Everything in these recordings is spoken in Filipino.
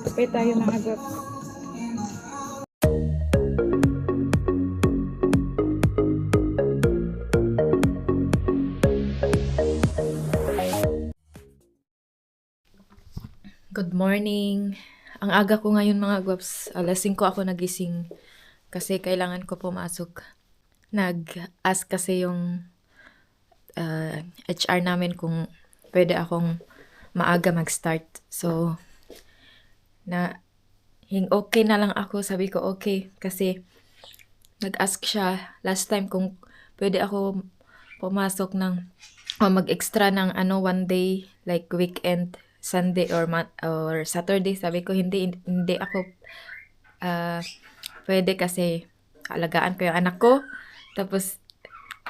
Kapay tayo mga gops. Good morning. Ang aga ko ngayon mga gwaps. Alas 5 ako nagising kasi kailangan ko pumasok. Nag-ask kasi yung HR namin kung pwede akong maaga mag-start. So, okay na lang ako. Sabi ko okay kasi nag-ask siya last time kung pwede ako pumasok ng mag-extra ng one day like weekend, Sunday or Saturday. Sabi ko hindi ako pwede kasi alagaan ko yung anak ko. Tapos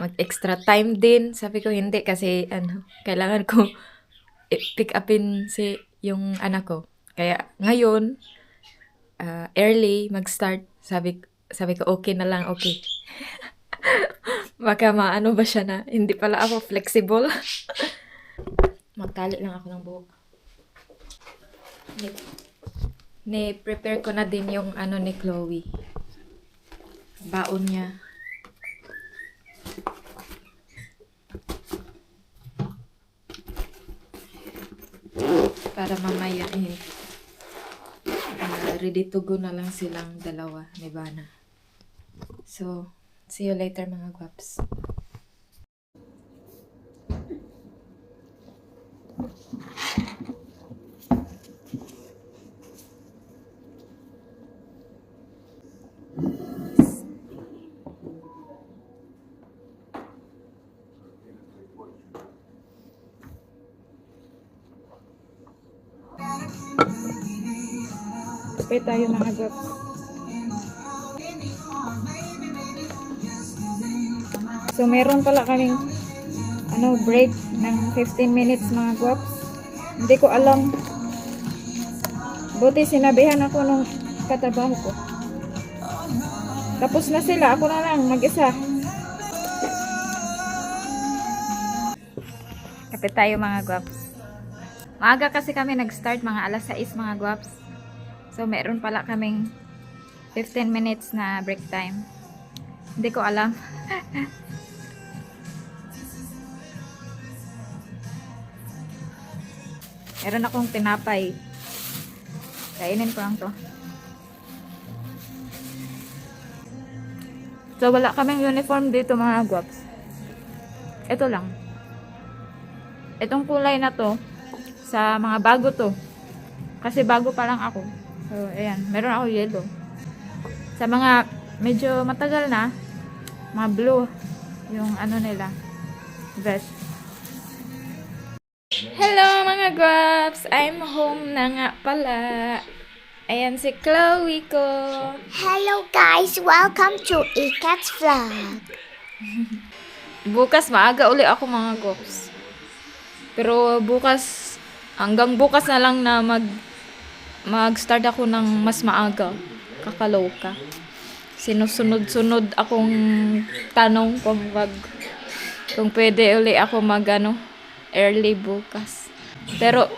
mag-extra time din. Sabi ko hindi kasi kailangan ko pick upin yung anak ko. Kaya ngayon early mag-start. Sabi ko okay na lang, okay. Baka maano ba siya na hindi pala ako flexible. Magtali lang ako ng buhok. Ni-prepare ko na din yung ni Chloe. Baon niya. Para mamaya ready to go na lang silang dalawa ni Bana. So, see you later mga gwaps. Kapay tayo mga gops. So meron pala kaming break ng 15 minutes mga gops. Hindi ko alam. Buti sinabihan ako nung katrabaho ko. Tapos na sila, ako na lang mag-isa. Kapit tayo mga guwaps. Maaga kasi kami nag-start, mga alas 6 mga guwaps. So meron pala kaming 15 minutes na break time. Hindi ko alam. Meron akong tinapay. Kainin ko lang to. So, wala kaming uniform dito mga guwaps. Ito lang. Itong kulay na to, sa mga bago to. Kasi bago pa lang ako. So, ayan. Meron ako yellow. Sa mga medyo matagal na, mga blue, yung nila, vest. Hello mga guwaps! I'm home na nga pala. Ayan si Chloe ko. Hello guys, welcome to Ikat's Vlog. Bukas maaga uli ako mga guwaps. Pero bukas, hanggang bukas na lang na mag-start ako ng mas maaga. Kakaloka. Sinusunod-sunod akong tanong kung pwede uli ako early bukas. Pero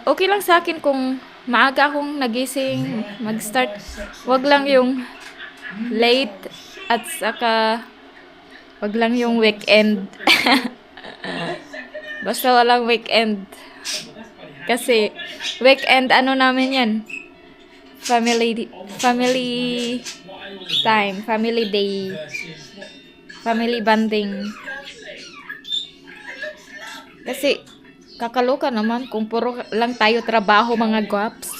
okay lang sa akin kung maaga akong nagising, mag-start. Wag lang yung late at saka wag lang yung weekend. Basta walang weekend. Kasi weekend namin yan. Family time, family day, family bonding. Kasi kakaloka naman kung puro lang tayo trabaho mga guwaps.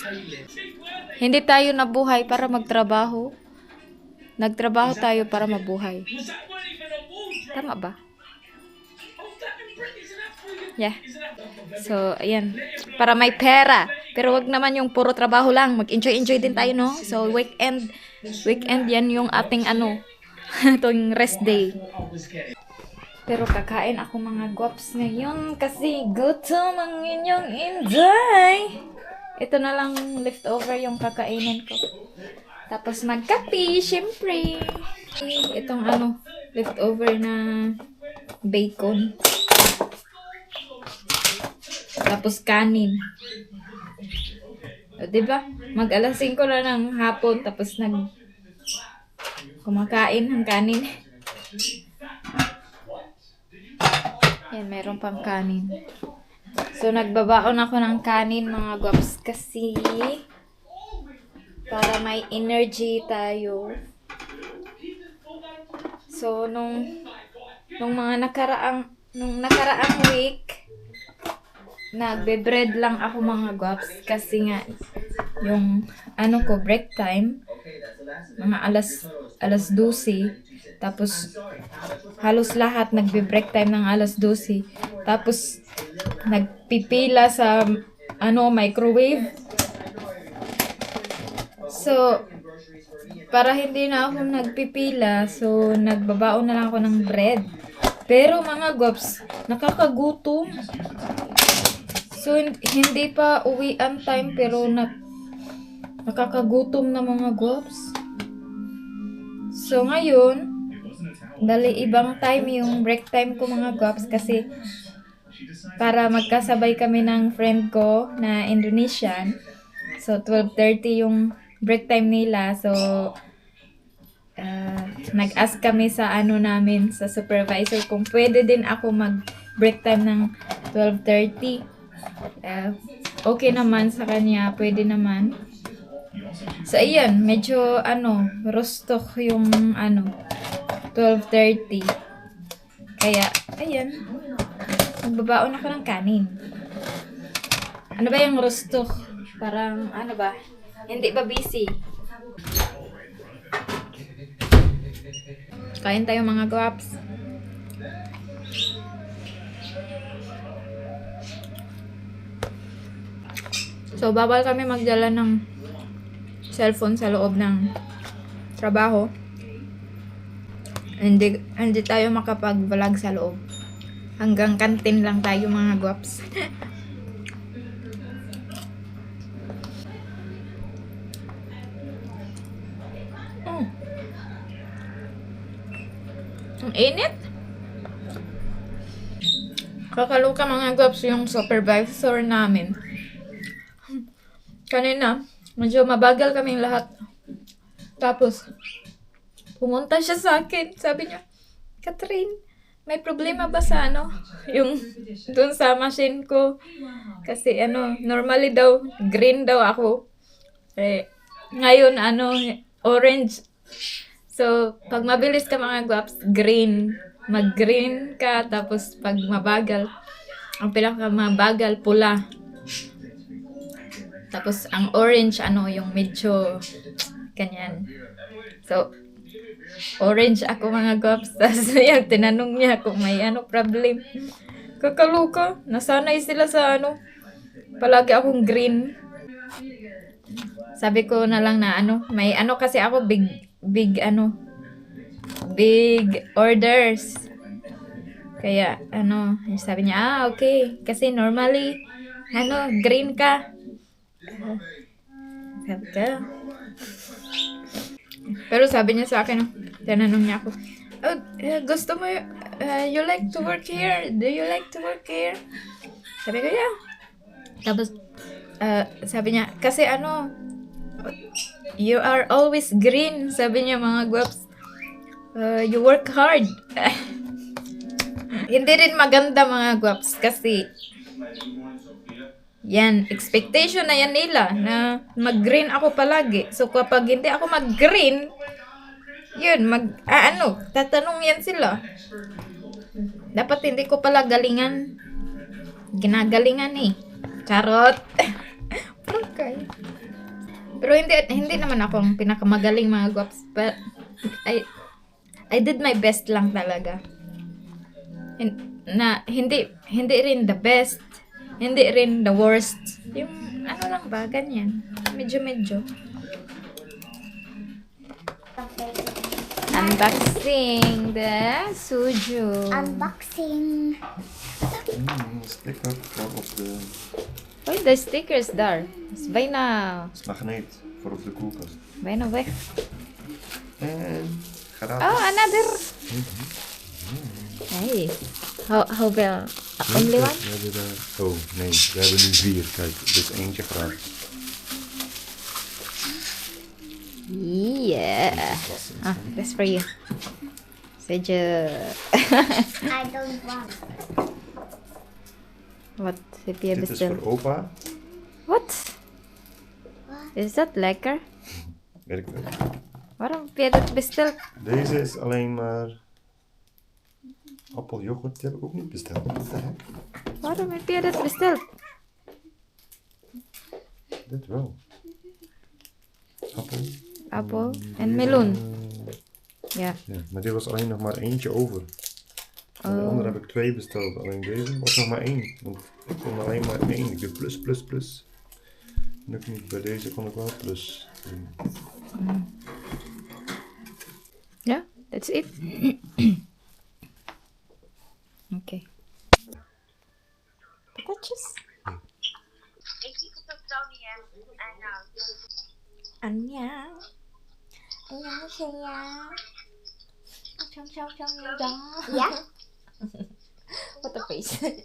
Hindi tayo nabuhay para magtrabaho. Nagtrabaho tayo para mabuhay. Tama ba? Yeah. So, ayan. Para may pera. Pero wag naman yung puro trabaho lang. Mag-enjoy din tayo, no? So, weekend yan yung ating itong rest day. Pero kakain ako mga guwaps ngayon kasi gutom ang inyong inday. Ito na lang leftover yung kakainin ko. Tapos magkape, syempre. Itong leftover na bacon. Tapos kanin. O, diba? Mag alas 5 na ng hapon, tapos kumakain ng kanin. Yan, meron pang kanin. So, nagbabaon ako ng kanin, mga guwaps, kasi para may energy tayo. So, nung nakaraang week, nagbe-bread lang ako, mga guwaps, kasi nga, yung, break time, mga alas 12, tapos, halos lahat nagbe-break time ng alas 12, tapos, nagpipila sa, microwave. So, para hindi na ako nagpipila, so nagbabaon na lang ako ng bread. Pero mga guwaps, nakakagutom. So, hindi pa uwian time, pero nakakagutom na, mga guwaps. So, ngayon, dali ibang time yung break time ko, mga guwaps, kasi para magkasabay kami ng friend ko na Indonesian. So, 12:30 yung break time nila. So, nag-ask kami sa namin, sa supervisor, kung pwede din ako mag-break time ng 12:30. Okay naman sa kanya, pwede naman. So, ayan, medyo, rustok yung, 12:30. Kaya, ayan, magbabaon ako ng kanin. Ano ba yung rustok? Parang, hindi ba busy? Kain tayo, mga guwaps. So, bawal kami magdala ng cellphone sa loob ng trabaho. Hindi tayo makapag-vlog sa loob. Hanggang kantin lang tayo, mga guwaps. Ang init. Kakaluka, mga guwaps, yung supervisor namin. Kanina, medyo mabagal kaming lahat. Tapos, pumunta siya sa akin. Sabi niya, Catherine, may problema ba sa yung dun sa machine ko? Kasi normally daw, green daw ako. Ngayon, orange. So, pag mabilis ka, mga guwaps, green. Mag-green ka, tapos pag mabagal, ang pinakamabagal, pula. Tapos, ang orange, yung medyo, ganyan. So, orange ako, mga guwaps. Tapos, tinanong niya kung may problem. Kakaluka, nasanay sila sa palagi akong green. Sabi ko na lang na may kasi ako big orders. Kaya sabi niya, okay, kasi normally green ka. Sabi ka. Pero sabi niya sa akin, tinanong niya ako, gusto mo, you like to work here? Do you like to work here? Sabi ko, yeah. Tapos, sabi niya, kasi you are always green. Sabi niya, mga guwaps, you work hard. Hindi rin maganda, mga guwaps, kasi yan, expectation na yan nila na mag-green ako palagi. So, kapag hindi ako mag-green, yun, tatanong yan sila. Dapat hindi ko pala ginagalingan Charot. Okay. Pero hindi naman ako ang pinakamagaling, mga guwaps. But I did my best lang talaga. Hindi rin the best. Hindi rin the worst. Yung lang ba, ganyan. Medyo. Unboxing the suju. Unboxing. Sticker op de... Hoi, de sticker is daar. Het is bijna... Het is magneet voor op de koelkast. Bijna weg. En gratis. Oh, another. Hey. Hoeveel? Only one? We hebben daar... Oh, nee. We hebben nu 4. Kijk, dus eentje gratis. Yeah. Ah, that's for you. Seja. I don't want. Wat heb je Dit is besteld? voor opa. Wat? Is dat lekker? Weet ik veel. Waarom heb je dat besteld? Deze is alleen maar... Appelyoghurt die heb ik ook niet besteld. Wat de heck? Waarom heb je dat besteld? Dit wel. Appel. Appel en meloen. Ja. Ja, maar dit was alleen nog maar eentje over. En de Oh. andere heb ik 2 besteld. Alleen deze was nog maar 1. Want ik kon alleen maar 1. Ik doe plus, plus, plus. Lukt niet. Bij deze kon ik wel plus doen. Ja, that's it. Oké. Patatjes. Ik zie het op Tony en Anya. 안녕하세요. Ja? What a face.